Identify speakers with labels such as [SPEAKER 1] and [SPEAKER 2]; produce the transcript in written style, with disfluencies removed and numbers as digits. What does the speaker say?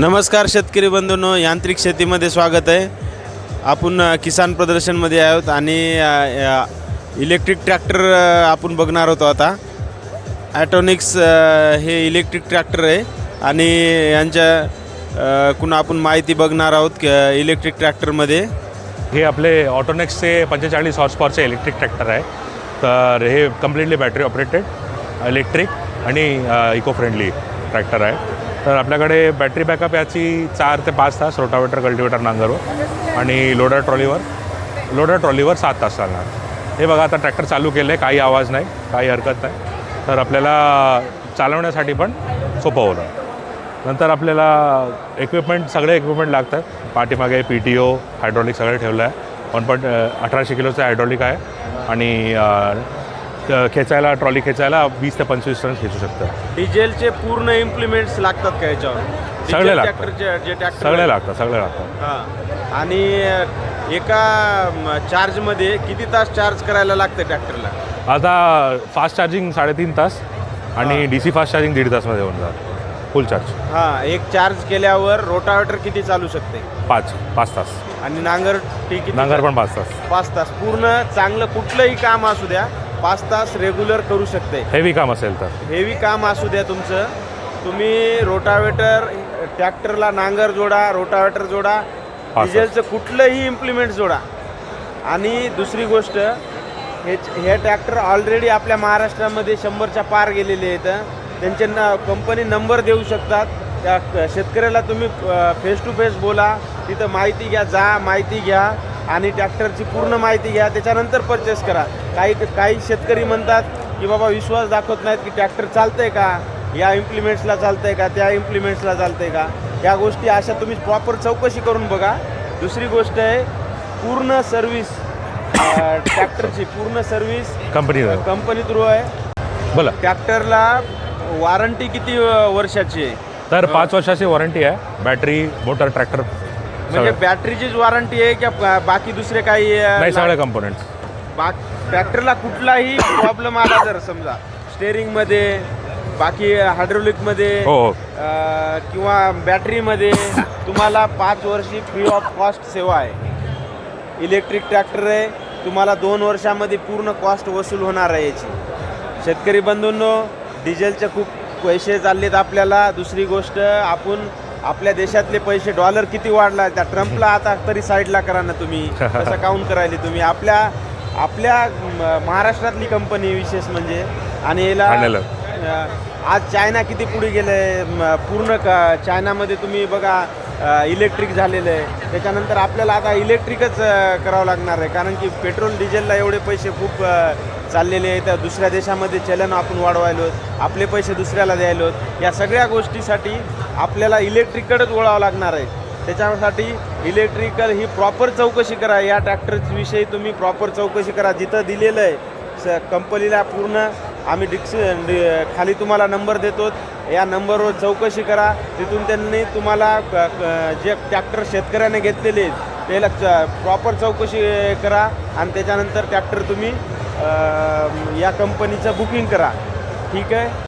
[SPEAKER 1] नमस्कार शेतकरी बंधूंनो, यांत्रिक शेतीमध्ये स्वागत आहे. आपण किसान प्रदर्शनमध्ये आहोत आणि इलेक्ट्रिक ट्रॅक्टर आपण बघणार होतो. आता ॲटोनिक्स हे इलेक्ट्रिक ट्रॅक्टर आहे आणि यांच्या कुणा आपण माहिती बघणार आहोत की इलेक्ट्रिक ट्रॅक्टरमध्ये
[SPEAKER 2] हे आपले ऑटोनेक्सचे 45 हॉर्स पॉवरचे इलेक्ट्रिक ट्रॅक्टर आहे. तर हे कम्प्लिटली बॅटरी ऑपरेटेड इलेक्ट्रिक आणि इको फ्रेंडली ट्रॅक्टर आहे. तर आपल्याकडे बॅटरी बॅकअप याची 4 ते 5 तास रोटावेटर कल्टिवेटर नांगरवर आणि लोडर ट्रॉलीवर 7 तास चालणार. हे बघा, आता ट्रॅक्टर चालू केलं आहे, काही आवाज नाही, काही हरकत नाही. तर आपल्याला चालवण्यासाठी पण सोपं होतं. नंतर आपल्याला सगळे इक्विपमेंट लागतात. पाठीमागे PTO हायड्रॉलिक सगळं ठेवलं आहे. 1.18 किलोचं हायड्रॉलिक आहे आणि ट्रॉली खेचायला 20 ते 25 टन खेचू शकतं.
[SPEAKER 1] डिझेलचे पूर्ण इम्प्लिमेंट्स लागतात का याच्यावर?
[SPEAKER 2] सगळे लागतात,
[SPEAKER 1] सगळे
[SPEAKER 2] लागतात.
[SPEAKER 1] हां. आणि एका चार्जमध्ये किती तास चार्ज करायला लागतं ट्रॅक्टरला?
[SPEAKER 2] आता फास्ट चार्जिंग 3.5 तास आणि DC फास्ट चार्जिंग 1.5 तासमध्ये होऊन जातं फुल चार्ज.
[SPEAKER 1] हां, एक चार्ज केल्यावर रोटावेटर किती चालू शकते?
[SPEAKER 2] 5 तास.
[SPEAKER 1] आणि नांगर
[SPEAKER 2] पण 5 तास.
[SPEAKER 1] 5 तास. पूर्ण चांगलं कुठलंही काम असू द्या, 5 तास रेग्युलर करू शकते.
[SPEAKER 2] हेवी काम असेल तर,
[SPEAKER 1] हेवी काम असू द्या तुमचं, तुम्ही रोटावेटर ट्रॅक्टरला नांगर जोडा, रोटावेटर जोडा, डिझेलचं कुठलंही इम्प्लिमेंट जोडा. आणि दुसरी गोष्ट, हे ट्रॅक्टर ऑलरेडी आपल्या महाराष्ट्रामध्ये 100च्या पार गेलेले आहेत. त्यांचे कंपनी नंबर देऊ शकतात. त्या शेतकऱ्याला तुम्ही फेस टू फेस बोला, तिथं माहिती घ्या आणि ट्रॅक्टरची पूर्ण माहिती घ्या, त्याच्यानंतर परचेस करा. काही शेतकरी म्हणतात की बाबा विश्वास दाखवत नाहीत की ट्रॅक्टर चालतंय का, या इम्प्लिमेंट्सला चालतंय का, त्या इम्प्लिमेंट्सला चालतंय का. या गोष्टी अशा तुम्ही प्रॉपर चौकशी करून बघा. दुसरी गोष्ट आहे, पूर्ण सर्व्हिस ट्रॅक्टरची पूर्ण सर्व्हिस कंपनी थ्रू आहे.
[SPEAKER 2] बोला.
[SPEAKER 1] ट्रॅक्टरला वॉरंटी किती वर्षाची आहे?
[SPEAKER 2] तर 5 वर्षाची वॉरंटी आहे. बॅटरी, मोटर, ट्रॅक्टर
[SPEAKER 1] म्हणजे बॅटरीचीच वॉरंटी आहे की बाकी दुसरे काही
[SPEAKER 2] नाही? सगळे कंपोनेंट्स.
[SPEAKER 1] ट्रॅक्टरला कुठलाही प्रॉब्लेम आला, जर समजा स्टेअरिंगमध्ये, बाकी हायड्रोलिकमध्ये किंवा बॅटरीमध्ये, तुम्हाला 5 वर्षी फ्री ऑफ कॉस्ट सेवा आहे. इलेक्ट्रिक ट्रॅक्टर आहे, तुम्हाला 2 वर्षामध्ये पूर्ण कॉस्ट वसूल होणार आहे याची. शेतकरी बंधूंनो, डिझेलचे खूप पैसे चाललेत आपल्याला. दुसरी गोष्ट, आपण आपल्या देशातले पैसे, डॉलर किती वाढला, त्या ट्रम्पला आता तरी साईडला करा ना तुम्ही. कसं काउंट करायले तुम्ही? आपल्या महाराष्ट्रातली कंपनी विशेष म्हणजे. आणि याला आज चायना किती पुढे गेलं आहे. पूर्ण चायनामध्ये तुम्ही बघा इलेक्ट्रिक झालेलं आहे. त्याच्यानंतर आपल्याला आता इलेक्ट्रिकच करावं लागणार आहे, कारण की पेट्रोल डिझेलला एवढे पैसे खूप चाललेले आहेत. दुसऱ्या देशामध्ये चलन आपण वाढवायलो, आपले पैसे दुसऱ्याला द्यायलो. या सगळ्या गोष्टीसाठी आपल्याला इलेक्ट्रिककडेच वळावं लागणार आहे. त्याच्यासाठी इलेक्ट्रिकल ही प्रॉपर चौकशी करा. या ट्रॅक्टरविषयी तुम्ही प्रॉपर चौकशी करा. जिथं दिलेलं आहे कंपनीला पूर्ण आम्ही खाली तुम्हाला नंबर देतो, या नंबरवर चौकशी करा. तिथून त्यांनी तुम्हाला जे ट्रॅक्टर शेतकऱ्याने घेतलेले त्याला प्रॉपर चौकशी करा आणि त्याच्यानंतर ट्रॅक्टर तुम्ही या कंपनीचं बुकिंग करा. ठीक आहे.